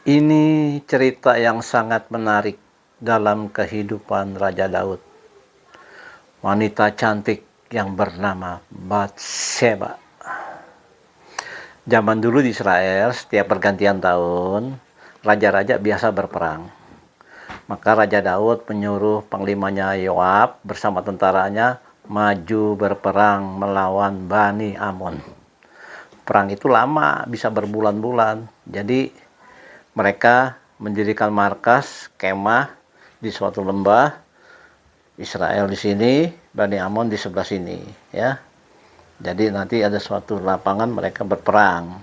Ini cerita yang sangat menarik dalam kehidupan Raja Daud. Wanita cantik yang bernama Batseba. Zaman dulu di Israel, setiap pergantian tahun, raja-raja biasa berperang. Maka Raja Daud menyuruh panglimanya Yoab bersama tentaranya maju berperang melawan Bani Amon. Perang itu lama, bisa berbulan-bulan. Jadi mereka mendirikan markas, kemah di suatu lembah. Israel di sini, Bani Amon di sebelah sini, ya. Jadi nanti ada suatu lapangan mereka berperang.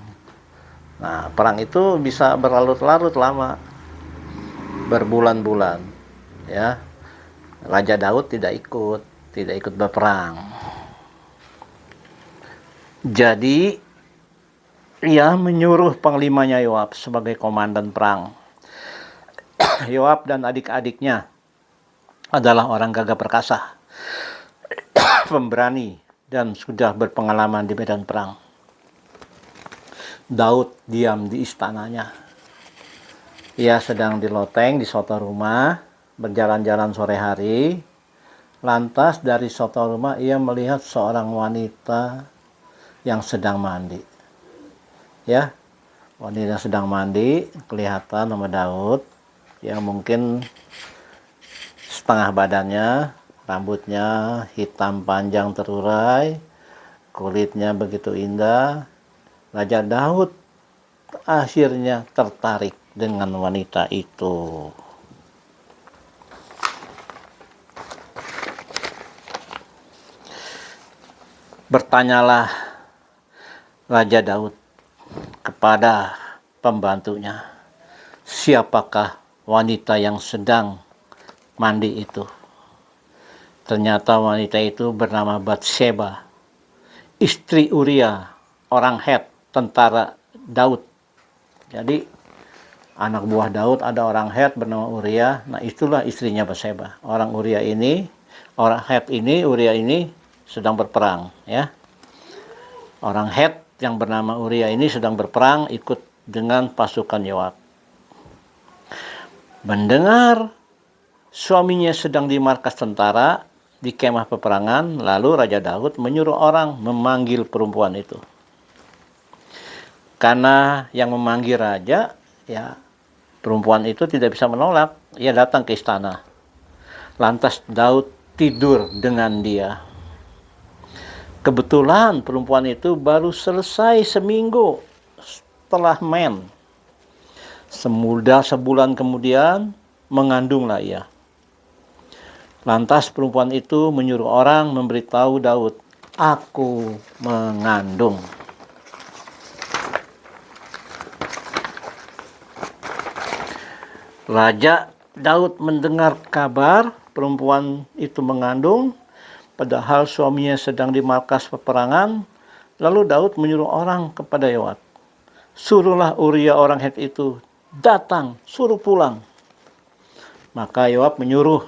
Nah, perang itu bisa berlarut-larut lama, berbulan-bulan, ya. Raja Daud tidak ikut berperang. Jadi ia menyuruh panglimanya Yoab sebagai komandan perang. Yoab dan adik-adiknya adalah orang gagah perkasa, pemberani, dan sudah berpengalaman di medan perang. Daud diam di istananya. Ia sedang di loteng di suatu rumah, berjalan-jalan sore hari. Lantas dari suatu rumah ia melihat seorang wanita yang sedang mandi. Ya, wanita sedang mandi, kelihatan nama Daud, yang mungkin setengah badannya, rambutnya hitam panjang terurai, kulitnya begitu indah. Raja Daud akhirnya tertarik dengan wanita itu. Bertanyalah Raja Daud kepada pembantunya, siapakah wanita yang sedang mandi itu? Ternyata wanita itu bernama Batseba, istri Uria, orang Het, tentara Daud. Jadi anak buah Daud ada orang Het bernama Uria. Nah, itulah istrinya Batseba. Orang Uria ini, orang Het ini, Uria ini sedang berperang, ya. Orang Het yang bernama Uria ini sedang berperang ikut dengan pasukan Yoab. Mendengar suaminya sedang di markas tentara di kemah peperangan, lalu Raja Daud menyuruh orang memanggil perempuan itu. Karena yang memanggil raja, ya, perempuan itu tidak bisa menolak. Ia datang ke istana. Lantas Daud tidur dengan dia. Kebetulan perempuan itu baru selesai seminggu setelah men. Semudah sebulan kemudian mengandunglah ia. Lantas perempuan itu menyuruh orang memberitahu Daud, aku mengandung. Raja Daud mendengar kabar perempuan itu mengandung, padahal suaminya sedang di markas peperangan. Lalu Daud menyuruh orang kepada Yoab, suruhlah Uria orang Het itu datang, suruh pulang. Maka Yoab menyuruh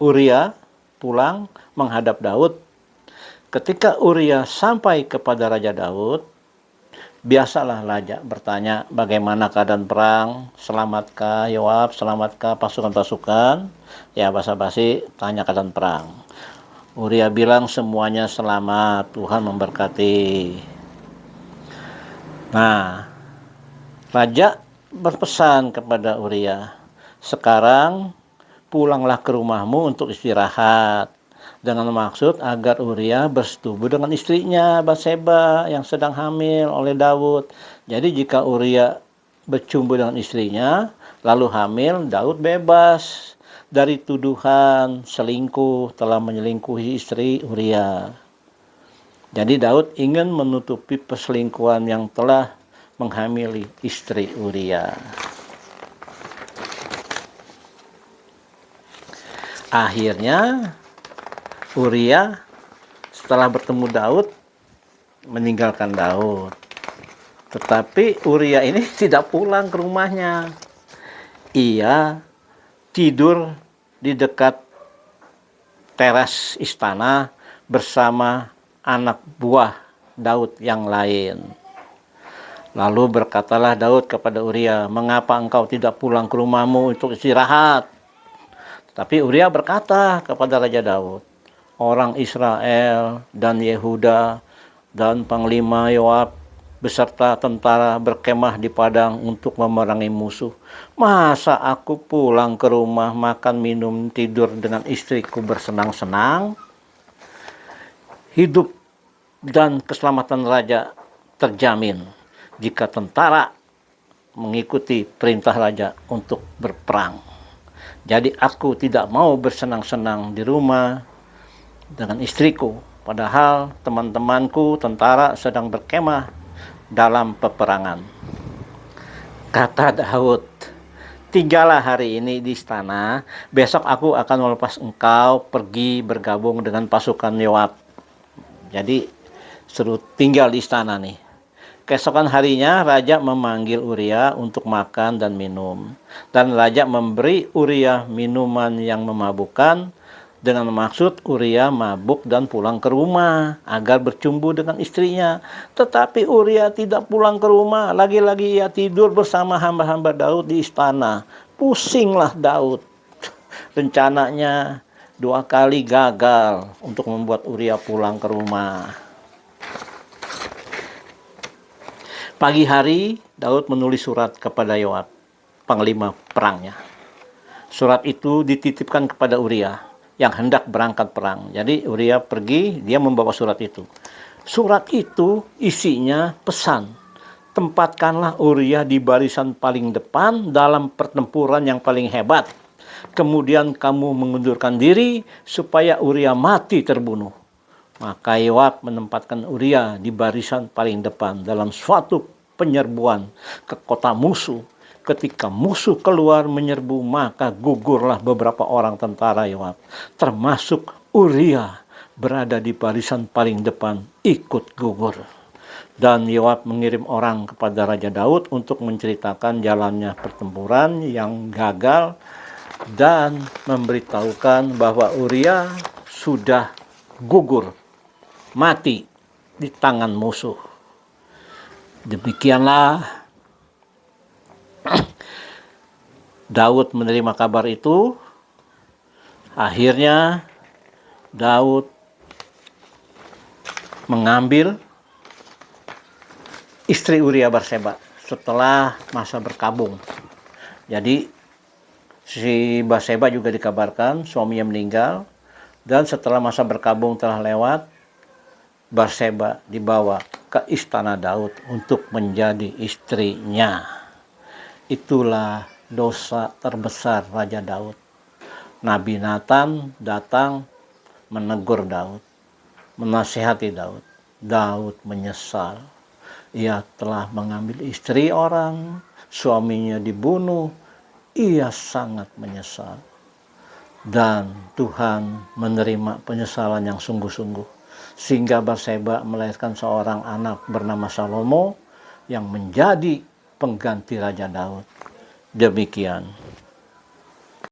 Uria pulang menghadap Daud. Ketika Uria sampai kepada Raja Daud, biasalah raja bertanya bagaimana keadaan perang, selamatkah Yoab, selamatkah pasukan-pasukan, ya basa-basi tanya keadaan perang. Uria bilang semuanya selamat, Tuhan memberkati. Nah, raja berpesan kepada Uria, sekarang pulanglah ke rumahmu untuk istirahat, dengan maksud agar Uria bersetubuh dengan istrinya Batseba yang sedang hamil oleh Daud. Jadi jika Uria bercumbu dengan istrinya lalu hamil, Daud bebas dari tuduhan selingkuh, telah menyelingkuhi istri Uria. Jadi Daud ingin menutupi perselingkuhan yang telah menghamili istri Uria. Akhirnya Uria setelah bertemu Daud meninggalkan Daud. Tetapi Uria ini tidak pulang ke rumahnya. Ia tidur di dekat teras istana bersama anak buah Daud yang lain. Lalu berkatalah Daud kepada Uria, "Mengapa engkau tidak pulang ke rumahmu untuk istirahat?" Tapi Uria berkata kepada Raja Daud, "Orang Israel dan Yehuda dan Panglima Yoab beserta tentara berkemah di padang untuk memerangi musuh. Masa aku pulang ke rumah, makan, minum, tidur dengan istriku bersenang-senang? Hidup dan keselamatan raja terjamin jika tentara mengikuti perintah raja untuk berperang. Jadi aku tidak mau bersenang-senang di rumah dengan istriku, padahal teman-temanku tentara sedang berkemah dalam peperangan." Kata Daud, "Tinggallah hari ini di istana, besok aku akan melepas engkau pergi bergabung dengan pasukan Yoab." Jadi suruh tinggal di istana nih. Keesokan harinya raja memanggil Uria untuk makan dan minum. Dan raja memberi Uria minuman yang memabukkan dengan maksud Uria mabuk dan pulang ke rumah agar bercumbu dengan istrinya. Tetapi Uria tidak pulang ke rumah. Lagi-lagi ia tidur bersama hamba-hamba Daud di istana. Pusinglah Daud. Rencananya 2 kali gagal untuk membuat Uria pulang ke rumah. Pagi hari, Daud menulis surat kepada Yoab, panglima perangnya. Surat itu dititipkan kepada Uria yang hendak berangkat perang. Jadi Uria pergi, dia membawa surat itu. Surat itu isinya pesan, "Tempatkanlah Uria di barisan paling depan dalam pertempuran yang paling hebat. Kemudian kamu mengundurkan diri supaya Uria mati terbunuh." Maka Yoab menempatkan Uria di barisan paling depan dalam suatu penyerbuan ke kota musuh. Ketika musuh keluar menyerbu, maka gugurlah beberapa orang tentara Yoab, termasuk Uria berada di barisan paling depan ikut gugur. Dan Yoab mengirim orang kepada Raja Daud untuk menceritakan jalannya pertempuran yang gagal dan memberitahukan bahwa Uria sudah gugur, mati di tangan musuh. Demikianlah Daud menerima kabar itu. Akhirnya Daud mengambil istri Uria Batseba setelah masa berkabung. Jadi si Batseba juga dikabarkan suaminya meninggal, dan setelah masa berkabung telah lewat, Batseba dibawa ke istana Daud untuk menjadi istrinya. Itulah dosa terbesar Raja Daud. Nabi Nathan datang menegur Daud, menasihati Daud. Daud menyesal. Ia telah mengambil istri orang, suaminya dibunuh. Ia sangat menyesal. Dan Tuhan menerima penyesalan yang sungguh-sungguh. Sehingga Batseba melahirkan seorang anak bernama Salomo yang menjadi pengganti Raja Daud. Demikian.